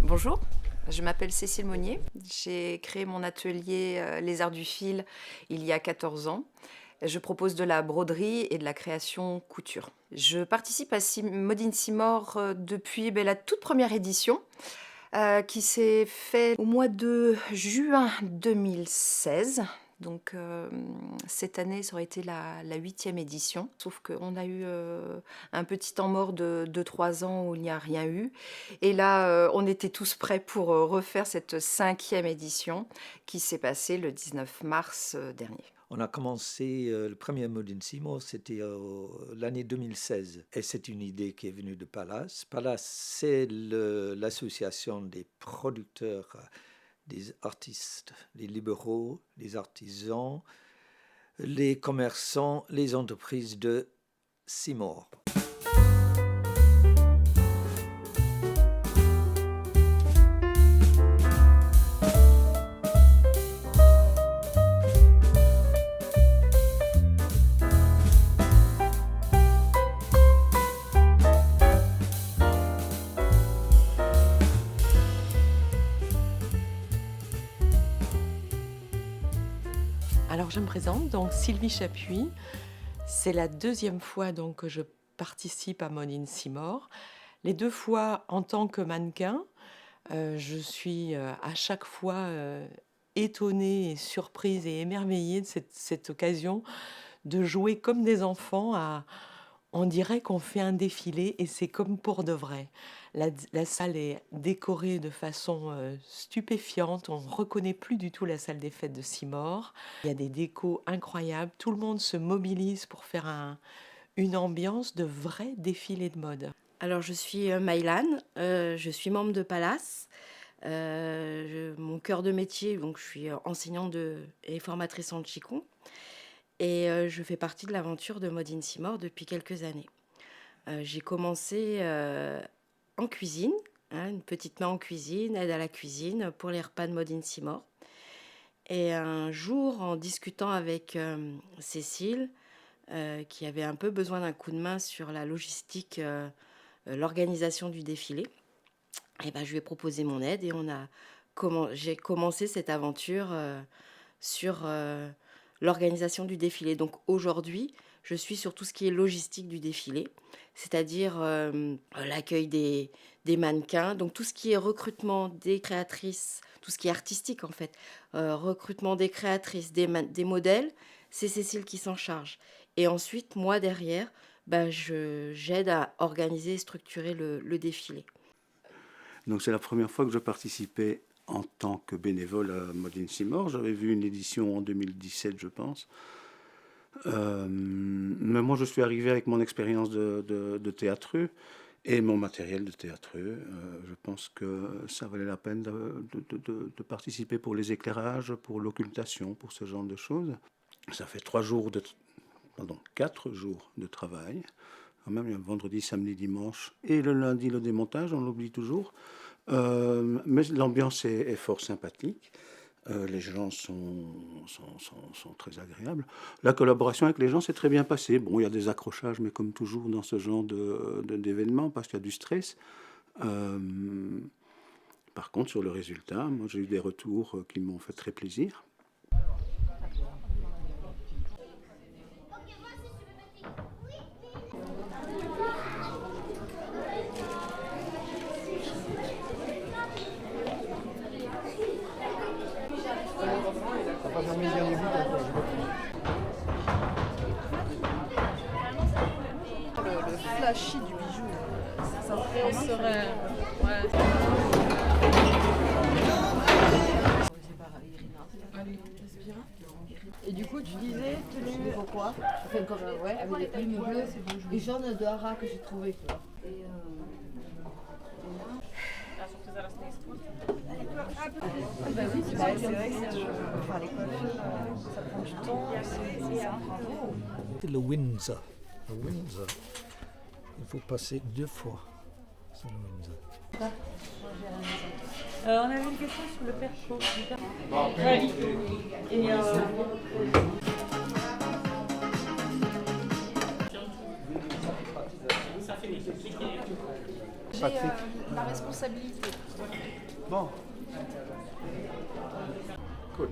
Bonjour, je m'appelle Cécile Monnier. J'ai créé mon atelier Les Arts du Fil il y a 14 ans. Je propose de la broderie et de la création couture. Je participe à Mode in Simore depuis la toute première édition qui s'est faite au mois de juin 2016. Donc cette année, ça aurait été la 8e édition. Sauf qu'on a eu un petit temps mort de 2-3 ans où il n'y a rien eu. Et là, on était tous prêts pour refaire cette 5e édition qui s'est passée le 19 mars dernier. On a commencé le premier Mode in Simore, c'était l'année 2016. Et c'est une idée qui est venue de Pallas. Pallas, c'est l'association des producteurs, des artistes, les libéraux, les artisans, les commerçants, les entreprises de Simore. Alors je me présente, donc Sylvie Chapuis. C'est la 2e fois donc, que je participe à Mode in Simore. Les 2 fois en tant que mannequin. Je suis à chaque fois étonnée et surprise et émerveillée de cette occasion de jouer comme des enfants. On dirait qu'on fait un défilé et c'est comme pour de vrai. La salle est décorée de façon stupéfiante. On ne reconnaît plus du tout la salle des fêtes de Simore. Il y a des décos incroyables. Tout le monde se mobilise pour faire une ambiance de vrai défilé de mode. Alors je suis Maïlane, je suis membre de Pallas. Mon cœur de métier, donc je suis enseignante et formatrice en Qigong. Et je fais partie de l'aventure de Mode in Simore depuis quelques années. J'ai commencé en cuisine, une petite main en cuisine, aide à la cuisine pour les repas de Mode in Simore. Et un jour, en discutant avec Cécile, qui avait un peu besoin d'un coup de main sur la logistique, l'organisation du défilé, et je lui ai proposé mon aide et j'ai commencé cette aventure sur l'organisation du défilé. Donc aujourd'hui, je suis sur tout ce qui est logistique du défilé, c'est-à-dire l'accueil des mannequins, donc tout ce qui est recrutement des créatrices, tout ce qui est artistique en fait, recrutement des créatrices, des modèles, c'est Cécile qui s'en charge. Et ensuite, moi derrière, j'aide à organiser et structurer le défilé. Donc c'est la première fois que je participais en tant que bénévole à Mode in Simore. J'avais vu une édition en 2017, je pense. Mais moi, je suis arrivé avec mon expérience de théâtreux et mon matériel de théâtreux. Je pense que ça valait la peine de participer pour les éclairages, pour l'occultation, pour ce genre de choses. Ça fait 4 jours de travail. Quand même, il y a le vendredi, samedi, dimanche et le lundi, le démontage, on l'oublie toujours. Mais l'ambiance est fort sympathique. Les gens sont très agréables. La collaboration avec les gens s'est très bien passée. Bon, il y a des accrochages, mais comme toujours dans ce genre d'événements, parce qu'il y a du stress. Par contre, sur le résultat, moi j'ai eu des retours qui m'ont fait très plaisir. Le flashy du bijou, ça serait... Et du coup, tu disais tenue quoi? Enfin, comme avec des plumes bleues et jaunes de hara que j'ai trouvé. Oui, c'est vrai que faire les coiffures, ça prend du temps, c'est un travail. Le Windsor. Il faut passer 2 fois sur le Windsor. On avait une question sur le percho. Rallye. Et J'ai ma responsabilité. Bon. Cool.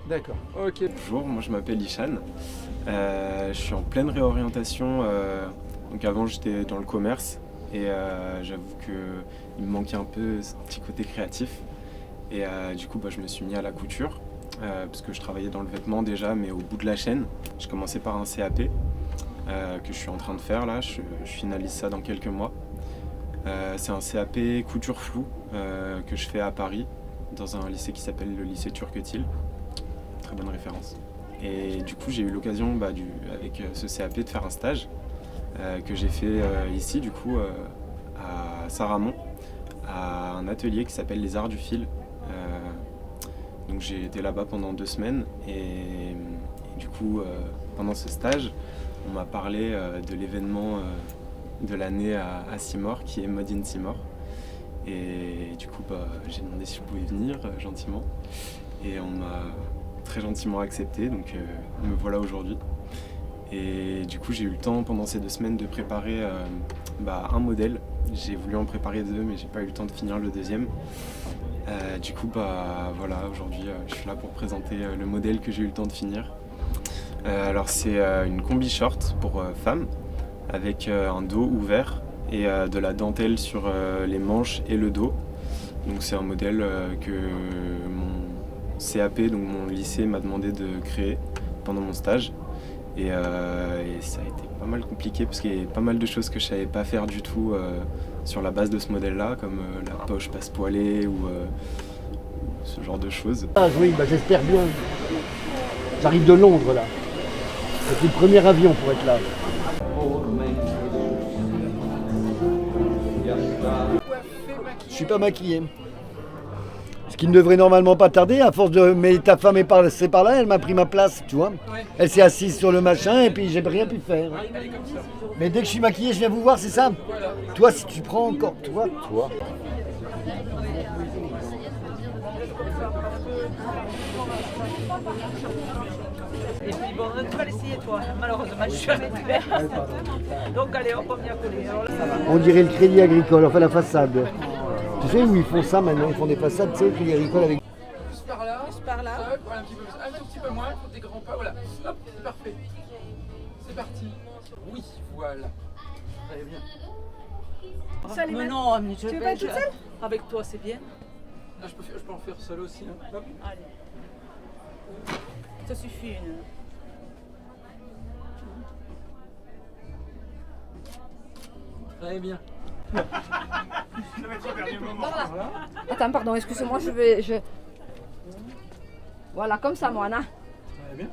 D'accord, ok. Bonjour, moi je m'appelle Ishan. Je suis en pleine réorientation. Donc avant j'étais dans le commerce et j'avoue qu'il me manquait un peu ce petit côté créatif. Et du coup je me suis mis à la couture parce que je travaillais dans le vêtement déjà, mais au bout de la chaîne. J'ai commencé par un CAP que je suis en train de faire là. Je finalise ça dans quelques mois. C'est un CAP couture floue que je fais à Paris dans un lycée qui s'appelle le lycée Turquetil. Très bonne référence. Et du coup j'ai eu l'occasion avec ce CAP de faire un stage que j'ai fait ici du coup à Saint-Ramond, à un atelier qui s'appelle les Arts du Fil. Donc j'ai été là-bas pendant 2 semaines et du coup pendant ce stage on m'a parlé de l'événement de l'année à Simor qui est Mode in Simor. Et du coup j'ai demandé si je pouvais venir gentiment et on m'a très gentiment accepté, donc me voilà aujourd'hui. Et du coup j'ai eu le temps pendant ces 2 semaines de préparer un modèle. J'ai voulu en préparer 2 mais j'ai pas eu le temps de finir le deuxième. Du coup voilà, aujourd'hui je suis là pour présenter le modèle que j'ai eu le temps de finir. Alors c'est une combi short pour femmes avec un dos ouvert et de la dentelle sur les manches et le dos. Donc c'est un modèle que mon CAP, donc mon lycée, m'a demandé de créer pendant mon stage. Et ça a été pas mal compliqué parce qu'il y a pas mal de choses que je savais pas faire du tout sur la base de ce modèle-là, comme la poche passe-poilée ou ce genre de choses. Ah oui, j'espère bien. J'arrive de Londres là. C'est le premier avion pour être là. Je suis pas maquillé. Ce qui ne devrait normalement pas tarder, à force de... Mais ta femme est passée par là, elle m'a pris ma place, tu vois. Ouais. Elle s'est assise sur le machin et puis j'ai rien pu faire. Mais dès que je suis maquillé, je viens vous voir, c'est ça? Voilà. Toi, si tu prends encore... Toi. Et puis bon, tu vas l'essayer toi, malheureusement je suis avec toi. Donc allez, hop, on vient coller. On dirait le Crédit Agricole, enfin la façade. Tu sais où ils font ça maintenant? Ils font des façades, tu sais, le Crédit Agricole avec... Juste par là, hop, un tout petit peu moins, il faut des grands pas, voilà. Hop, c'est parfait. C'est parti. Oui, voilà. Très bien. Salut, mais non, tu veux pas être toute seule? Avec toi, c'est bien. Là, je peux en faire seul aussi. Hein. Hop. Allez. Ça suffit une. Très bien. Voilà. Attends, pardon, excusez-moi, je vais... Voilà, comme ça, Moana. Très bien.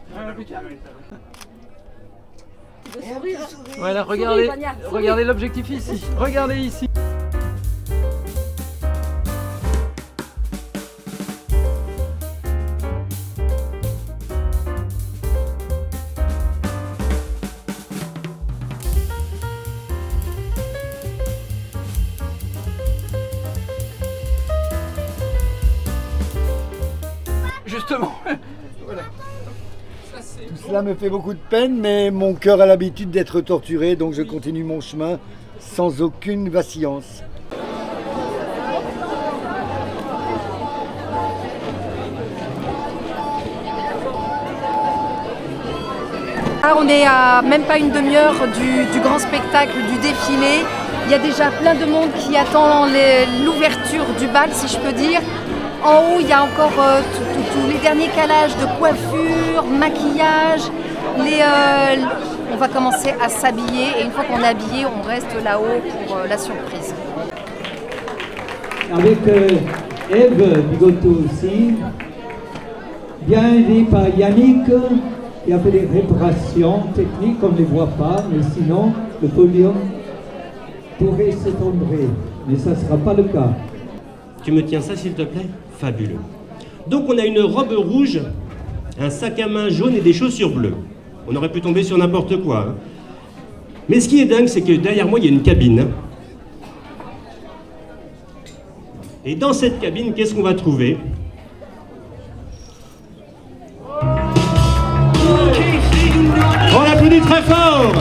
Sourire. Voilà, regardez l'objectif ici. Regardez ici. Justement, voilà. Tout cela me fait beaucoup de peine, mais mon cœur a l'habitude d'être torturé, donc je continue mon chemin sans aucune vacillance. Ah, on est à même pas une demi-heure du grand spectacle, du défilé. Il y a déjà plein de monde qui attend l'ouverture du bal, si je peux dire. En haut, il y a encore tous les derniers calages de coiffure, maquillage. On va commencer à s'habiller et une fois qu'on est habillé, on reste là-haut pour la surprise. Avec Eve Bigoto aussi, bien aidé par Yannick qui a fait des réparations techniques, on ne les voit pas, mais sinon le podium pourrait s'effondrer, mais ça ne sera pas le cas. Tu me tiens ça s'il te plaît? Fabuleux. Donc on a une robe rouge, un sac à main jaune et des chaussures bleues. On aurait pu tomber sur n'importe quoi. Hein. Mais ce qui est dingue, c'est que derrière moi, il y a une cabine. Et dans cette cabine, qu'est-ce qu'on va trouver? On applaudit très fort!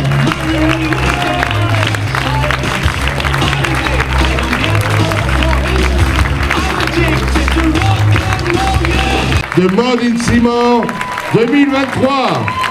de Mode in Simor 2023.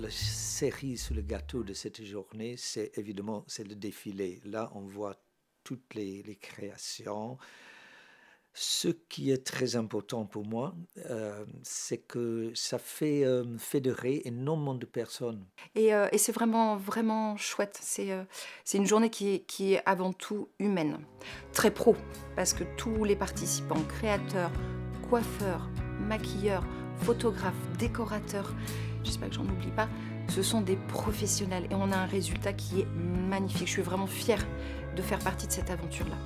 la cerise sur le gâteau de cette journée, c'est évidemment le défilé. Là, on voit toutes les créations. Ce qui est très important pour moi, c'est que ça fait fédérer énormément de personnes. Et c'est vraiment chouette. C'est une journée qui est avant tout humaine, très pro, parce que tous les participants, créateurs, coiffeurs, maquilleurs, photographes, décorateurs, j'espère que j'en oublie pas, ce sont des professionnels et on a un résultat qui est magnifique. Je suis vraiment fière de faire partie de cette aventure-là.